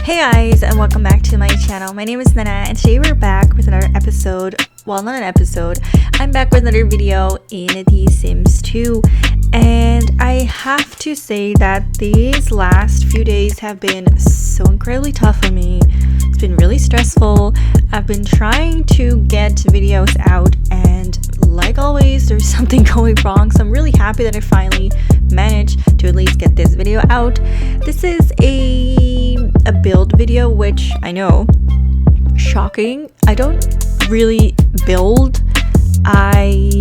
Hey guys, and welcome back to my channel. My name is Nenna, and today we're back with another episode. Well, not an episode. I'm back with another video in The Sims 2. And I have to say that these last few days have been so incredibly tough for me. It's been really stressful. I've been trying to get videos out, and like always, there's something going wrong. So I'm really happy that I finally managed to at least get this video out. This is a build video, which I know, shocking. I don't really build. I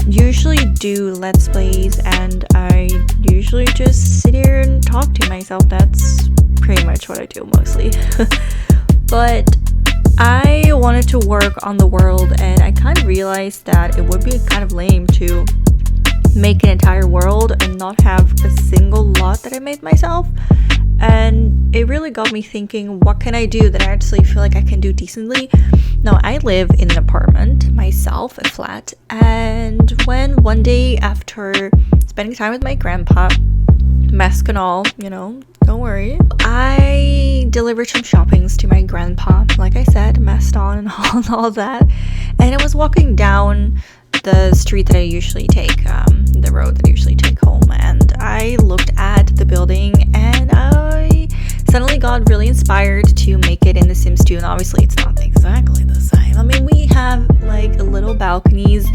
usually do let's plays, and I usually just sit here and talk to myself. That's pretty much what I do mostly. But I wanted to work on the world, and I kind of realized that it would be kind of lame to make an entire world and not have a single lot that I made myself. And it really got me thinking, what can I do that I actually feel like I can do decently? Now, I live in an apartment myself, a flat, and when one day after spending time with my grandpa, mask and all, you know, don't worry, I delivered some shoppings to my grandpa, like I said, masked on and all that, and I was walking down the street that I usually take, the road that I usually take home, and I looked at the building, and I suddenly got really inspired to make it in The Sims 2, and obviously it's not exactly the same. I mean, we have like little balconies.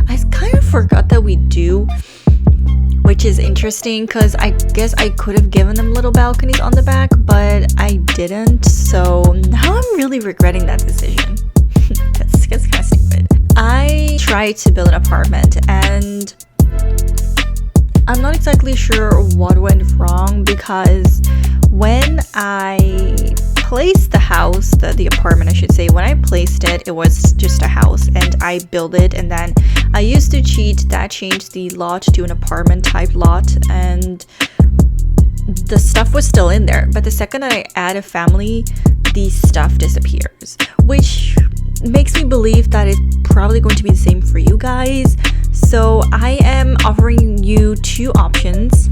I kind of forgot that we do, which is interesting because I guess I could have given them little balconies on the back, but I didn't, so now I'm really regretting that decision. That's kind of stupid. I tried to build an apartment, and I'm not exactly sure what went wrong, because when I placed the house, the apartment I should say, when I placed it, it was just a house, and I built it, and then I used to cheat that changed the lot to an apartment type lot, and the stuff was still in there. But the second that I add a family, the stuff disappears, which makes me believe that it's probably going to be the same for you guys. So I am offering you two options.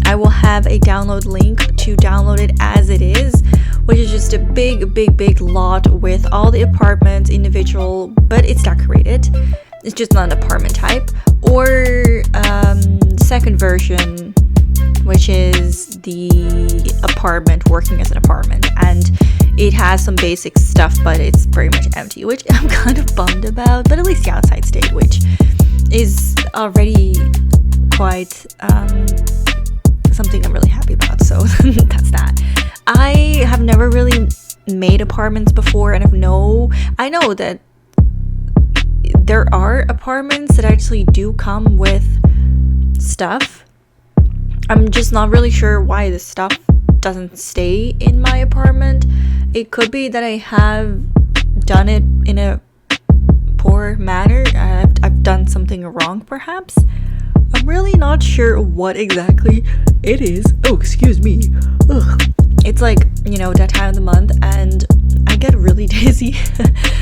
I will have a download link to download it as it is, which is just a big lot with all the apartments individual, but it's decorated. It's just not an apartment type. Or the second version, which is the apartment working as an apartment, and it has some basic stuff, but it's pretty much empty, which I'm kind of bummed about, but at least the outside stayed, which is already quite something I'm really happy about, so that's that. I have never really made apartments before, and I know that there are apartments that actually do come with stuff. I'm just not really sure why the stuff doesn't stay in my apartment. It could be that I have done it in a poor manner. I've done something wrong, perhaps. I'm really not sure what exactly it is. Oh, excuse me. Ugh. It's like, you know, that time of the month, and I get really dizzy.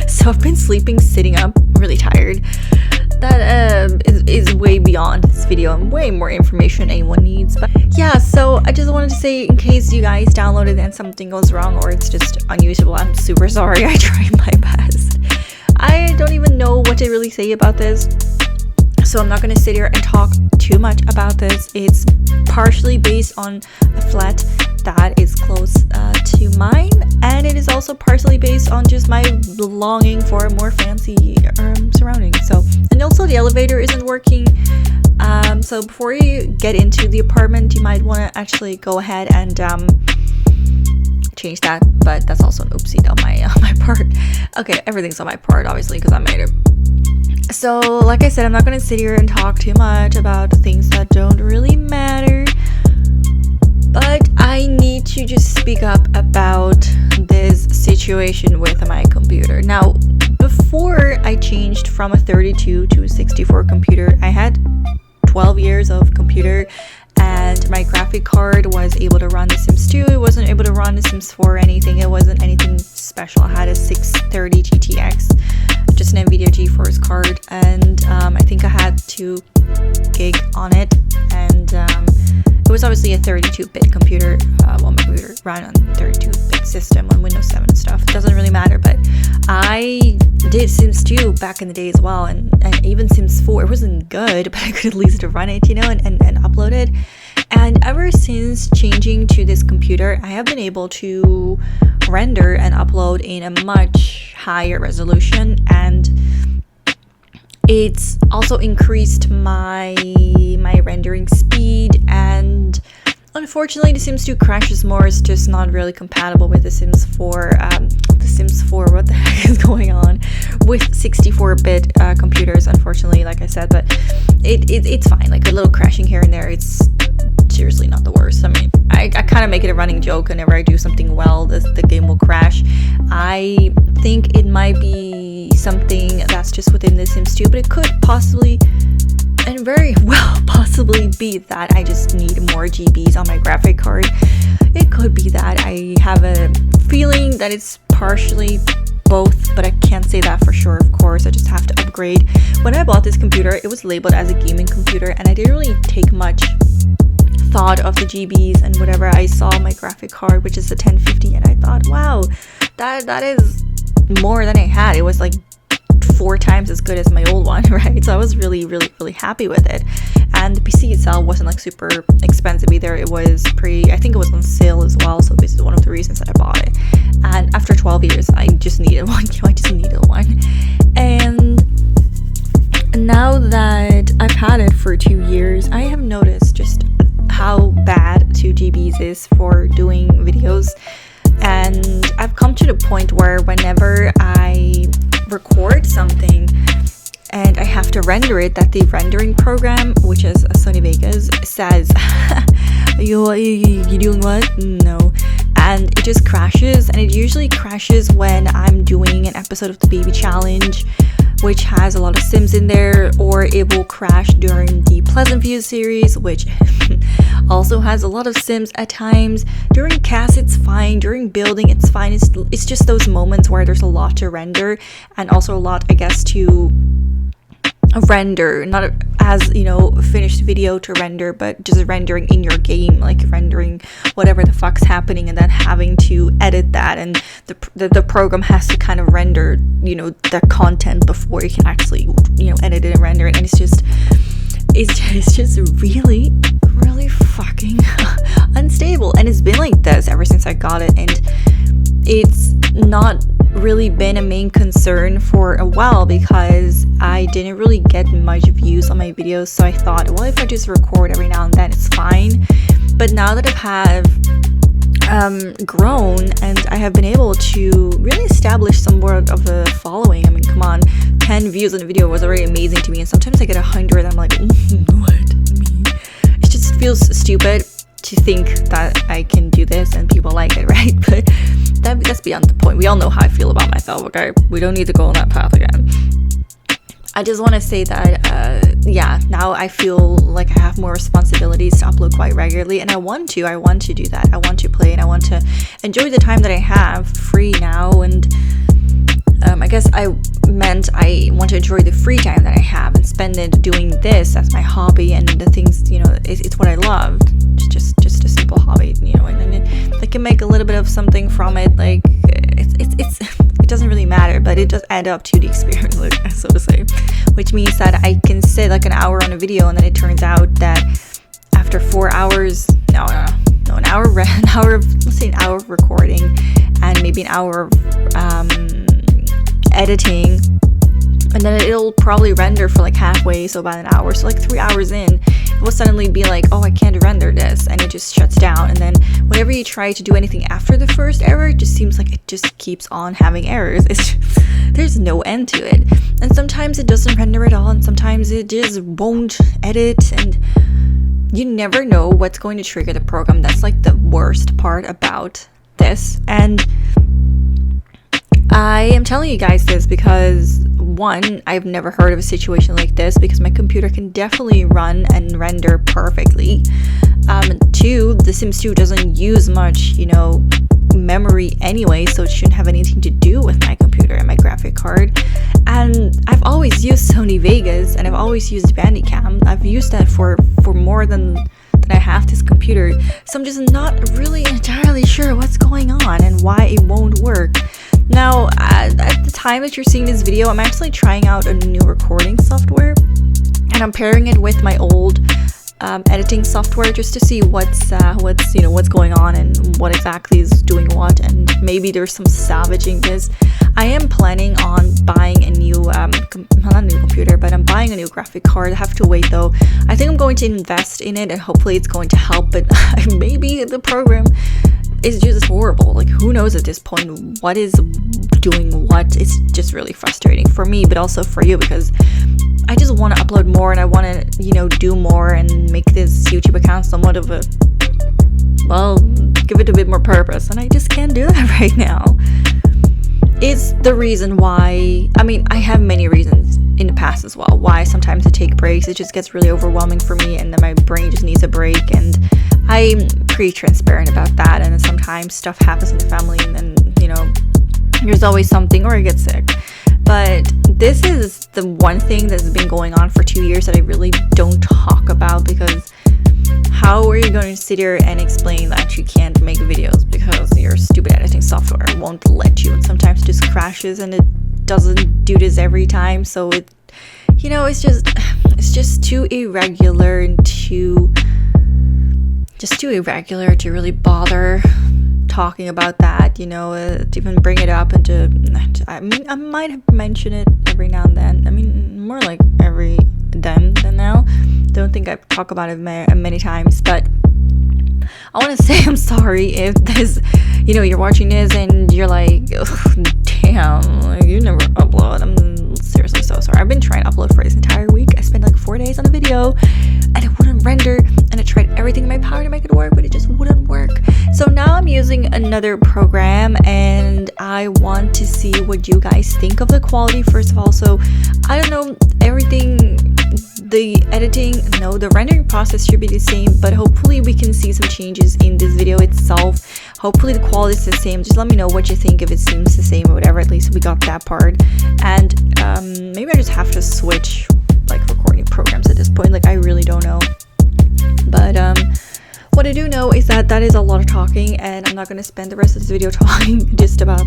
So I've been sleeping sitting up, really tired. That is way beyond this video and way more information anyone needs. But yeah, so I just wanted to say, in case you guys downloaded and something goes wrong or it's just unusable, I'm super sorry. I tried my best. I don't even know what to really say about this, so I'm not going to sit here and talk too much about this. It's partially based on a flat that is close to mine, and it is also partially based on just my longing for more fancy surroundings. So, and also the elevator isn't working, so before you get into the apartment, you might want to actually go ahead and change that, but that's also an oopsie on my part. Okay, everything's on my part, obviously, because I made it. So, like I said, I'm not going to sit here and talk too much about things that don't really matter, but I need to just speak up about this situation with my computer. Now, before I changed from a 32 to a 64 computer, I had 12 years of computer, and my graphic card was able to run The Sims 2. It wasn't able to run The Sims 4 or anything. It wasn't anything special. I had a 630 GTX, just an NVIDIA GeForce card, and I think I had 2 gig on it, and It was obviously a 32-bit computer. Well, my computer ran on 32-bit system on Windows 7 and stuff. It doesn't really matter, but I did Sims 2 back in the day as well, and even Sims 4. It wasn't good, but I could at least run it, you know, and upload it. And ever since changing to this computer, I have been able to render and upload in a much higher resolution, and it's also increased my rendering speed. And unfortunately, The Sims 2 crashes more. It's just not really compatible with The Sims 4. The Sims 4, what the heck is going on with 64-bit computers, unfortunately, like I said. But it's fine. Like a little crashing here and there, it's seriously not the worst. I mean, I kind of make it a running joke. Whenever I do something well, the game will crash. I think it might be something that's just within The Sims 2, but it could possibly, and very well possibly, be that I just need more GBs on my graphic card. It could be that. I have a feeling that it's partially both, but I can't say that for sure, of course. I just have to upgrade. When I bought this computer, it was labeled as a gaming computer, and I didn't really take much thought of the GBs and whatever. I saw my graphic card, which is a 1050, and I thought, wow, that is more than I had. It was like 4 times as good as my old one, right? So I was really happy with it. And the PC itself wasn't like super expensive either. It was I think it was on sale as well, so this is one of the reasons that I bought it. And after 12 years, I just needed one. I just needed one. And now that I've had it for 2 years, I have noticed just how bad 2 GBs is for doing videos. And I've come to the point where whenever I record something and I have to render it, that the rendering program, which is Sony Vegas, says, you doing what? No. And it just crashes, and it usually crashes when I'm doing an episode of the Baby Challenge, which has a lot of Sims in there, or it will crash during the 𝖫𝖭𝖪𝖲 series, which also has a lot of Sims at times. During cast, it's fine. During building, it's fine. It's just those moments where there's a lot to render, and also a lot, I guess, to render, not as, you know, finished video to render, but just rendering in your game, like rendering whatever the fuck's happening and then having to edit that, and the program has to kind of render, you know, the content before you can actually, you know, edit it and render it. And it's just really fucking unstable, and it's been like this ever since I got it, and it's not really been a main concern for a while because I didn't really get much views on my videos. So I thought, well, if I just record every now and then, it's fine. But now that I have grown and I have been able to really establish some more of a following, I mean, come on, 10 views on a video was already amazing to me, and sometimes I get 100, I'm like, what? Me? It just feels stupid to think that I can do this and people like it, right? But that's beyond the point. We all know how I feel about myself, okay? We don't need to go on that path again. I just want to say that, yeah, now I feel like I have more responsibilities to upload quite regularly, and I want to do that. I want to play, and I want to enjoy the time that I have free now. And I guess I meant I want to enjoy the free time that I have and spend it doing this as my hobby and the things, you know, it's what I love. Just a simple hobby, you know, and then I can make a little bit of something from it. Like it doesn't really matter, but it does add up to the experience, like, so to say, which means that I can sit like an hour on a video, and then it turns out that after 4 hours, an hour let's say an hour of recording and maybe an hour of editing, and then it'll probably render for like halfway, so about an hour. So like 3 hours in, it will suddenly be like, oh, I can't render this, and it just shuts down. And then whenever you try to do anything after the first error, it just seems like it just keeps on having errors. There's no end to it. And sometimes it doesn't render at all, and sometimes it just won't edit, and you never know what's going to trigger the program. That's like the worst part about this. And I am telling you guys this because, one, I've never heard of a situation like this, because my computer can definitely run and render perfectly. Two, The Sims 2 doesn't use much, you know, memory anyway, so it shouldn't have anything to do with my computer and my graphic card. And I've always used Sony Vegas, and I've always used Bandicam. I've used that for more than that I have this computer, so I'm just not really entirely sure what's going on and why it won't work. Now, at the time that you're seeing this video, I'm actually trying out a new recording software, and I'm pairing it with my old editing software just to see what's going on and what exactly is doing what, and maybe there's some salvaging this. I am planning on buying a new not a new computer, but I'm buying a new graphic card. I have to wait though. I think I'm going to invest in it and hopefully it's going to help, but maybe the program is just horrible. Like, who knows at this point what is doing what. It's just really frustrating for me, but also for you, because I just want to upload more and I want to, do more and make this YouTube account somewhat of a, well, give it a bit more purpose, and I just can't do that right now. It's the reason why, I have many reasons in the past as well, why sometimes I take breaks. It just gets really overwhelming for me, and then my brain just needs a break, and I'm pretty transparent about that. And then sometimes stuff happens in the family, and then, there's always something, or I get sick. But this is the one thing that's been going on for 2 years that I really don't talk about, because how are you going to sit here and explain that you can't make videos because your stupid editing software won't let you, and sometimes it just crashes and it doesn't do this every time. So it's just too irregular and too irregular to really bother talking about that, to even bring it up, and I might have mentioned it every now and then. More like every then than now. Don't think I talk about it many times, but I want to say I'm sorry if this, you're watching this and you're like, damn, you never upload. I'm seriously so sorry. I've been trying to upload for this entire week. I spent like 4 days on a video and it wouldn't render, and I tried everything in my power to make it work, but it just wouldn't work. So now I'm using another program, and I want to see what you guys think of the quality first of all. So I don't know, everything, the rendering process should be the same, but hopefully we can see some changes in this video itself. Hopefully the quality is the same. Just let me know what you think, if it seems the same or whatever. At least we got that part. And maybe I just have to switch like recording programs at this point. Like, I really don't know. But what I do know is that is a lot of talking, and I'm not going to spend the rest of this video talking just about,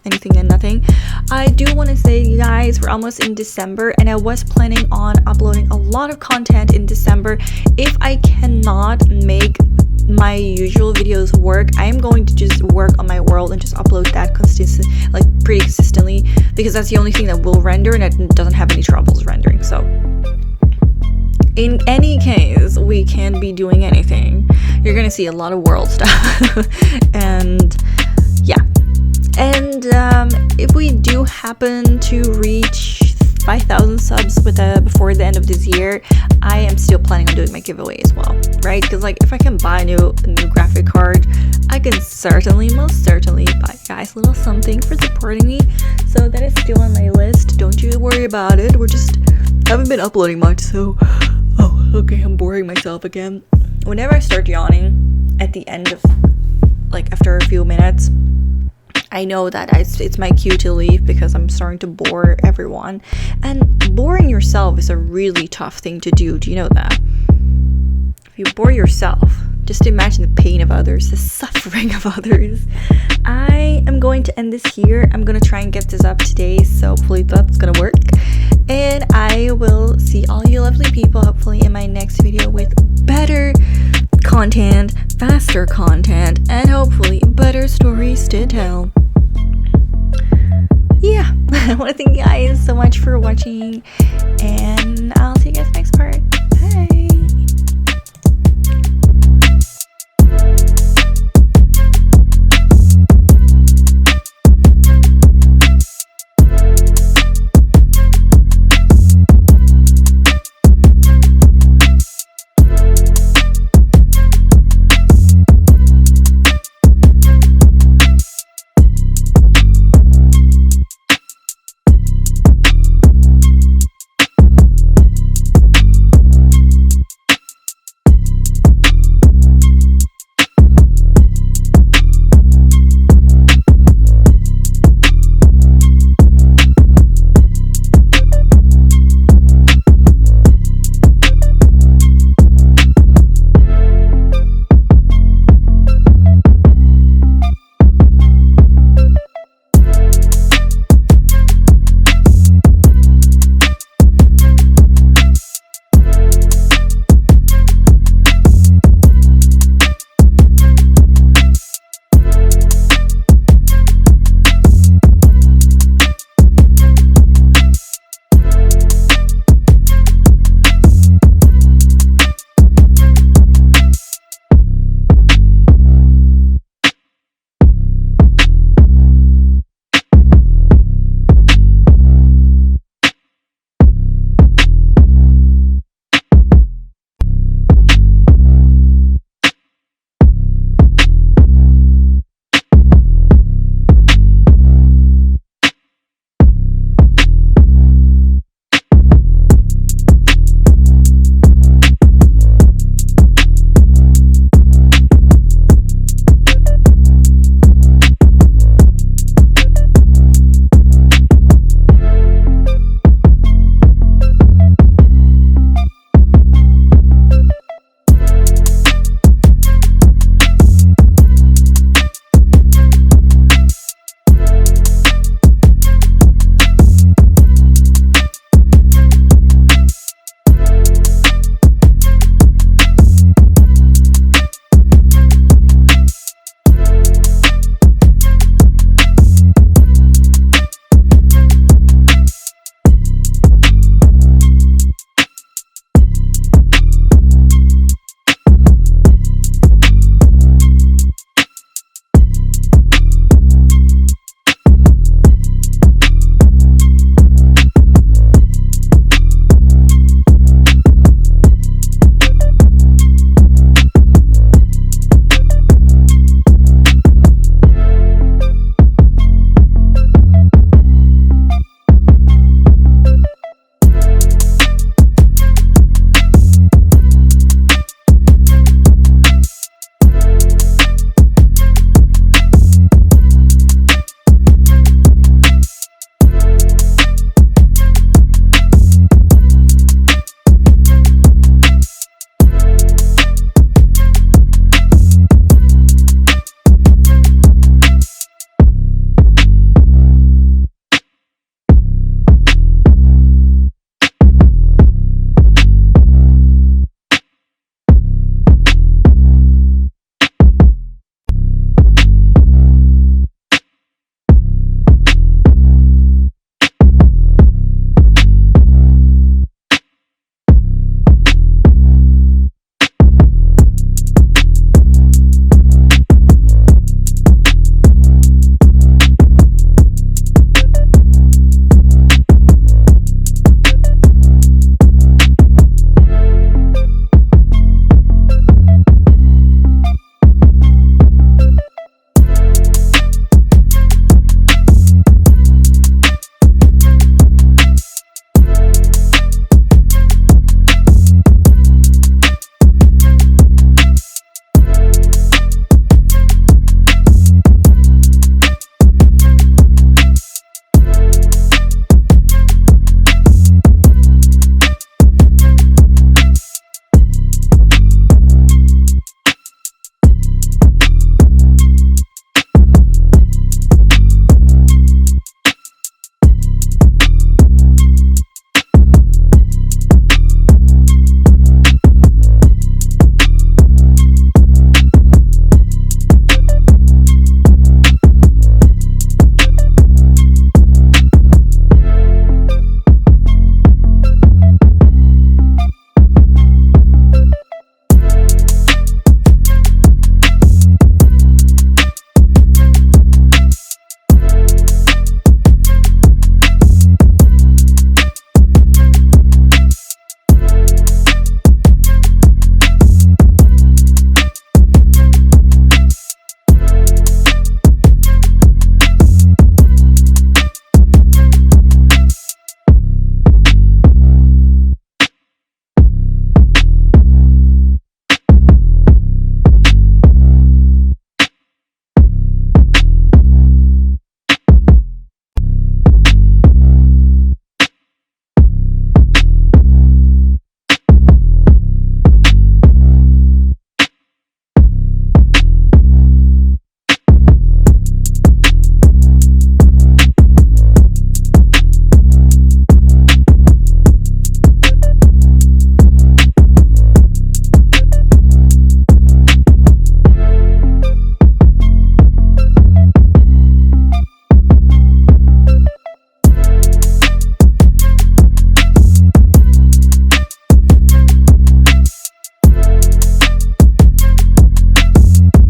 anything and nothing. I do want to say, you guys, we're almost in December, and I was planning on uploading a lot of content in December. If I cannot make my usual videos work, I am going to just work on my world and just upload that pretty consistently, because that's the only thing that will render and it doesn't have any troubles rendering. So in any case, we can't be doing anything. You're gonna see a lot of world stuff. And yeah, and if we do happen to reach 5,000 subs before the end of this year, I am still planning on doing my giveaway as well, right? Because if I can buy a new graphic card, I can most certainly buy you guys a little something for supporting me. So that is still on my list. Don't you worry about it. Haven't been uploading much, so okay, I'm boring myself again. Whenever I start yawning at the end of after a few minutes, I know that it's my cue to leave, because I'm starting to bore everyone. And boring yourself is a really tough thing to do. Do you know that? If you bore yourself, just imagine the pain of others, the suffering of others. I am going to end this here. I'm going to try and get this up today, so hopefully that's going to work. And I will see all you lovely people hopefully in my next video with better content, faster content, and hopefully better stories to tell. Yeah, I want to thank you guys so much for watching, and I'll see you guys next part.